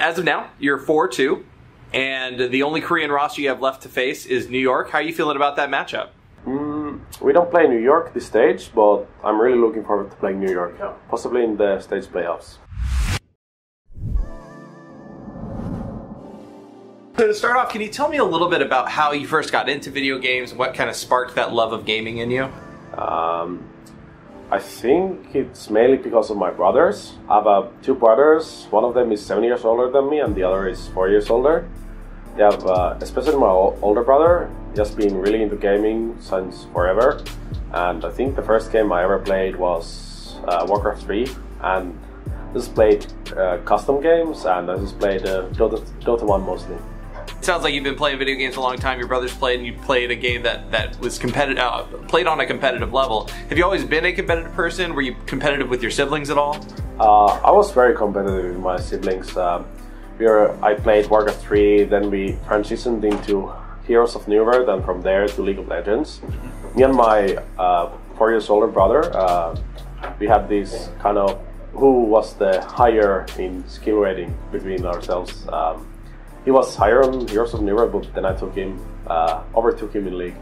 As of now, you're 4-2, and the only Korean roster you have left to face is New York. How are you feeling about that matchup? We don't play New York this stage, but I'm really looking forward to playing New York, possibly in the stage playoffs. So to start off, can you tell me a little bit about how you first got into video games, what kind of sparked that love of gaming in you? I think it's mainly because of my brothers. I have two brothers. One of them is 7 years older than me and the other is 4 years older. They have, especially my older brother, he has been really into gaming since forever. And I think the first game I ever played was Warcraft 3. And I just played custom games and I just played Dota 1 mostly. It sounds like you've been playing video games a long time. Your brothers played, and you played a game that was competitive, played on a competitive level. Have you always been a competitive person? Were you competitive with your siblings at all? I was very competitive with my siblings. I played Warcraft 3, then we transitioned into Heroes of New World, and from there to League of Legends. Me and my 4 years older brother, we had this kind of who was the higher in skill rating between ourselves. He was higher on Heroes of New World, but then I overtook him in League.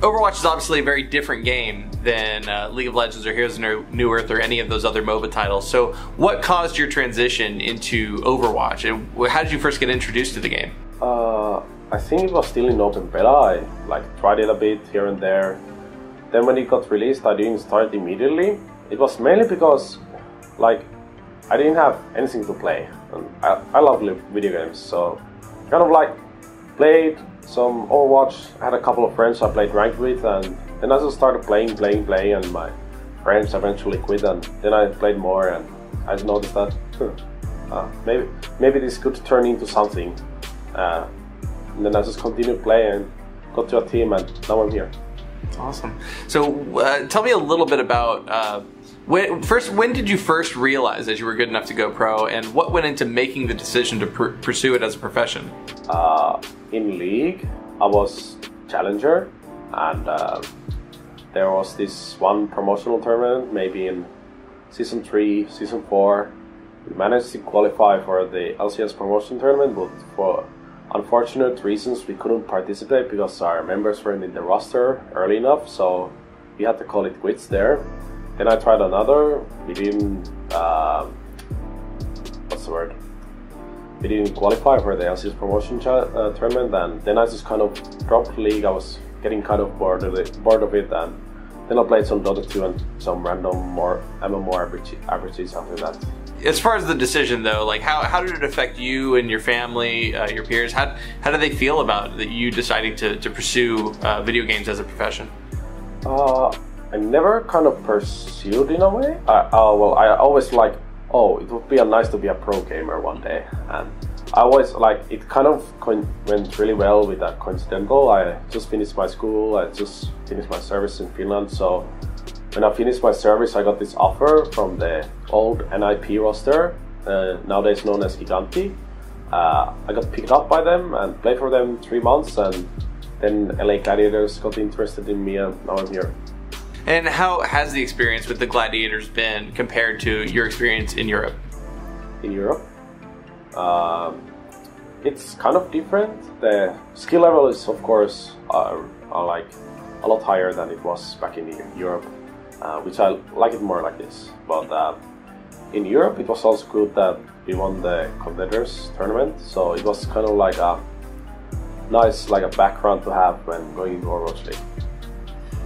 Overwatch is obviously a very different game than League of Legends or Heroes of New Earth or any of those other MOBA titles. So what caused your transition into Overwatch? And how did you first get introduced to the game? I think it was still in open beta. I tried it a bit here and there. Then when it got released, I didn't start immediately. It was mainly because I didn't have anything to play. And I love video games, so kind of played some Overwatch. I had a couple of friends I played ranked with, and then I just started playing, and my friends eventually quit, and then I played more, and I just noticed that maybe this could turn into something. And then I just continued playing, got to a team, and now I'm here. Awesome. So tell me a little bit about when did you first realize that you were good enough to go pro, and what went into making the decision to pursue it as a profession? In League, I was Challenger, and there was this one promotional tournament, maybe in Season 3, Season 4. We managed to qualify for the LCS promotion tournament, but for unfortunate reasons we couldn't participate because our members weren't in the roster early enough, so we had to call it quits there. Then I tried another. We didn't. We didn't qualify for the LCS promotion tournament, and then I just kind of dropped League. I was getting kind of bored of it, and then I played some Dota 2 and some random more MMO RPGs after that. As far as the decision, though, how did it affect you and your family, your peers? How do they feel about that you deciding to pursue video games as a profession? I never kind of pursued in a way. I always it would be nice to be a pro gamer one day, and I always it kind of went really well with that coincidental. I just finished my school, I just finished my service in Finland, so when I finished my service I got this offer from the old NIP roster, nowadays known as Giganti. I got picked up by them and played for them 3 months, and then LA Gladiators got interested in me, and now I'm here. And how has the experience with the Gladiators been compared to your experience in Europe? In Europe? It's kind of different. The skill level is, of course, a lot higher than it was back in Europe, which I like it more like this. But in Europe, it was also good that we won the Contenders tournament, so it was kind of like a nice a background to have when going into Overwatch League.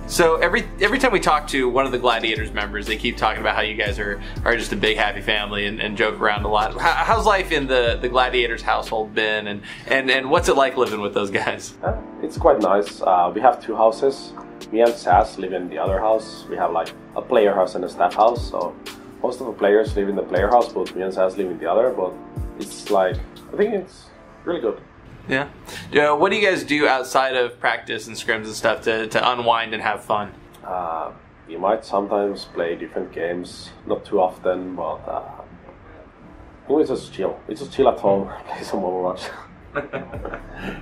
So every time we talk to one of the Gladiators members, they keep talking about how you guys are just a big happy family and joke around a lot. How's life in the Gladiators household been, and what's it like living with those guys? It's quite nice. We have 2 houses. Me and Sass live in the other house. We have a player house and a staff house. So most of the players live in the player house, but me and Sass live in the other. But it's I think it's really good. Yeah. What do you guys do outside of practice and scrims and stuff to unwind and have fun? You might sometimes play different games, not too often, but we just chill. We just chill at home, play some Overwatch.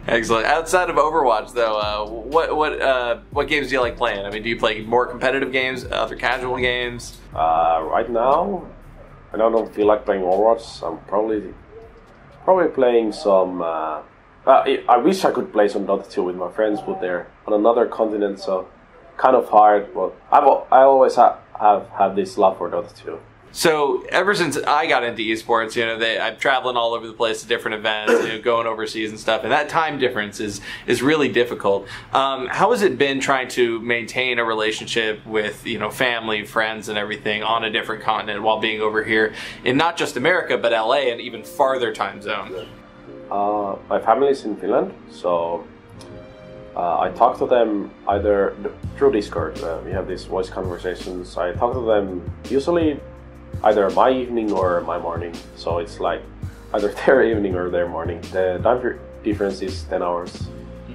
Excellent. Outside of Overwatch, though, what games do you like playing? I mean, do you play more competitive games, other casual games? Right now, I don't feel like playing Overwatch. I'm probably probably playing some. I wish I could play some Dota 2 with my friends, but they're on another continent, so kind of hard. But I always have had this love for Dota 2. So ever since I got into esports, I'm traveling all over the place to different events, going overseas and stuff, and that time difference is really difficult. How has it been trying to maintain a relationship with family, friends, and everything on a different continent while being over here in not just America but LA and even farther time zone? My family is in Finland, so I talk to them either through Discord. We have these voice conversations. I talk to them usually either my evening or my morning, so it's like either their evening or their morning. The time difference is 10 hours,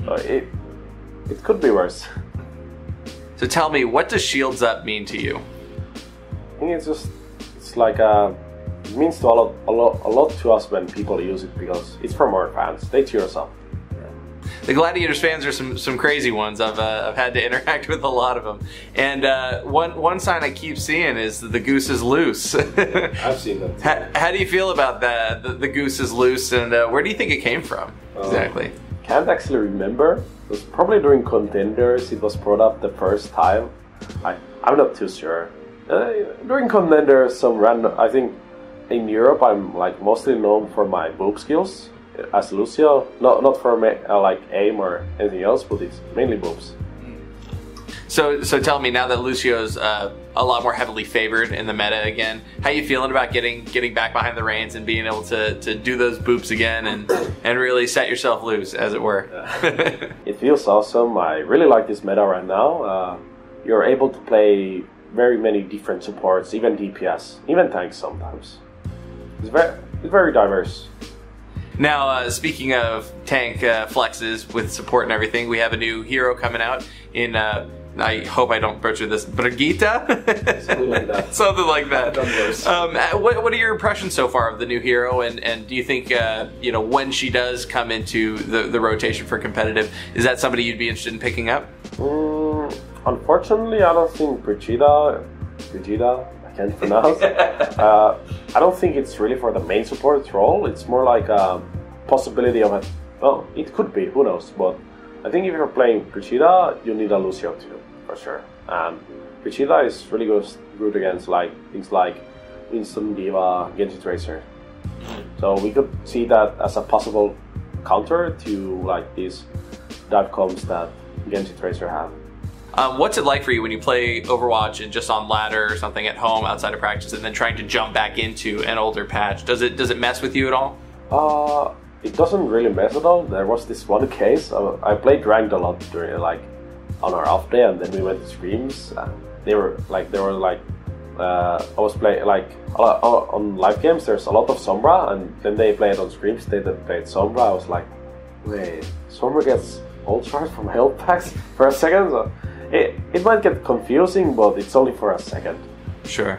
so it could be worse. So tell me, what does ShieldsUP mean to you? I think it's like it means to a lot to us when people use it, because it's from our fans. They cheer us up. The Gladiators fans are some crazy ones. I've had to interact with a lot of them, and one sign I keep seeing is the Goose is loose. I've seen that. How do you feel about that? The Goose is loose, and where do you think it came from exactly? Can't actually remember. It was probably during Contenders. It was brought up the first time. I'm not too sure. During Contenders, some random. I think in Europe I'm like mostly known for my boob skills. As Lucio, not for like aim or anything else, but it's mainly boobs. So tell me, now that Lucio's a lot more heavily favored in the meta again, how you feeling about getting back behind the reins and being able to do those boobs again and really set yourself loose, as it were? It feels awesome. I really like this meta right now. You're able to play very many different supports, even DPS, even tanks sometimes. It's very diverse. Now, speaking of tank flexes with support and everything, we have a new hero coming out in, I hope I don't butcher this, Brigitte? Something like that. Something like that. What are your impressions so far of the new hero, and do you think, when she does come into the rotation for competitive, is that somebody you'd be interested in picking up? Unfortunately, I don't think Brigitte, I can't pronounce. I don't think it's really for the main support role. It's more like a possibility of well, it could be, who knows. But I think if you're playing Brigitte, you need a Lucio too, for sure. And Brigitte is really good against things like Winston, Diva, Genji Tracer. So we could see that as a possible counter to these dive combs that Genji Tracer have. What's it like for you when you play Overwatch and just on ladder or something at home outside of practice, and then trying to jump back into an older patch? Does it mess with you at all? It doesn't really mess at all. There was this one case. I played ranked a lot during on our off day, and then we went to scrims. They were I was playing on live games. There's a lot of Sombra, and then they played on scrims. They played Sombra. I was like, wait, Sombra gets ult charge from health packs for a second. So it might get confusing, but it's only for a second. Sure.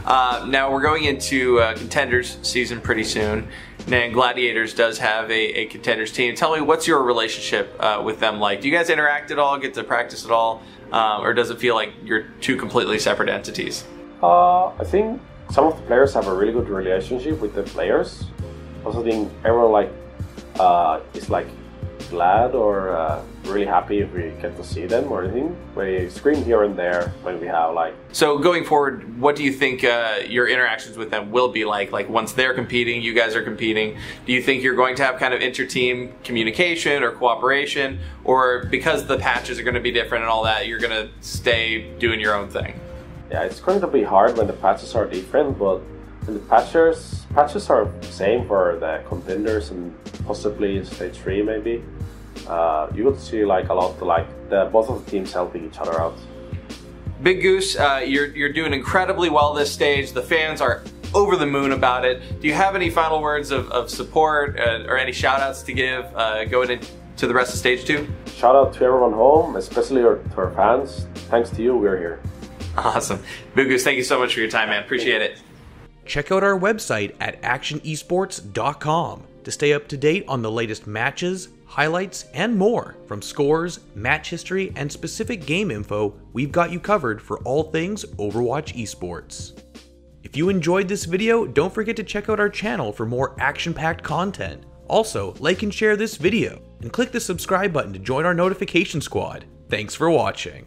Now we're going into Contenders season pretty soon, and Gladiators does have a Contenders team. Tell me, what's your relationship with them like? Do you guys interact at all, get to practice at all, or does it feel like you're two completely separate entities? I think some of the players have a really good relationship with the players. I also think everyone is glad or really happy if we get to see them or anything. We scream here and there when we have So going forward, what do you think your interactions with them will be like? Like once they're competing, you guys are competing, do you think you're going to have kind of inter-team communication or cooperation, or because the patches are going to be different and all that, you're going to stay doing your own thing? Yeah, it's going to be hard when the patches are different, but when the patches are the same for the Contenders and possibly stage 3 maybe. You would see a lot both of the teams helping each other out. Big Goose, you're doing incredibly well this stage. The fans are over the moon about it. Do you have any final words of support or any shout outs to give going into the rest of stage 2? Shout out to everyone home, especially to our fans. Thanks to you, we're here. Awesome. Big Goose, thank you so much for your time, man. Appreciate it. Check out our website at AkshonEsports.com to stay up to date on the latest matches, highlights, and more. From scores, match history, and specific game info, we've got you covered for all things Overwatch Esports. If you enjoyed this video, don't forget to check out our channel for more action-packed content. Also, like and share this video, and click the subscribe button to join our notification squad. Thanks for watching.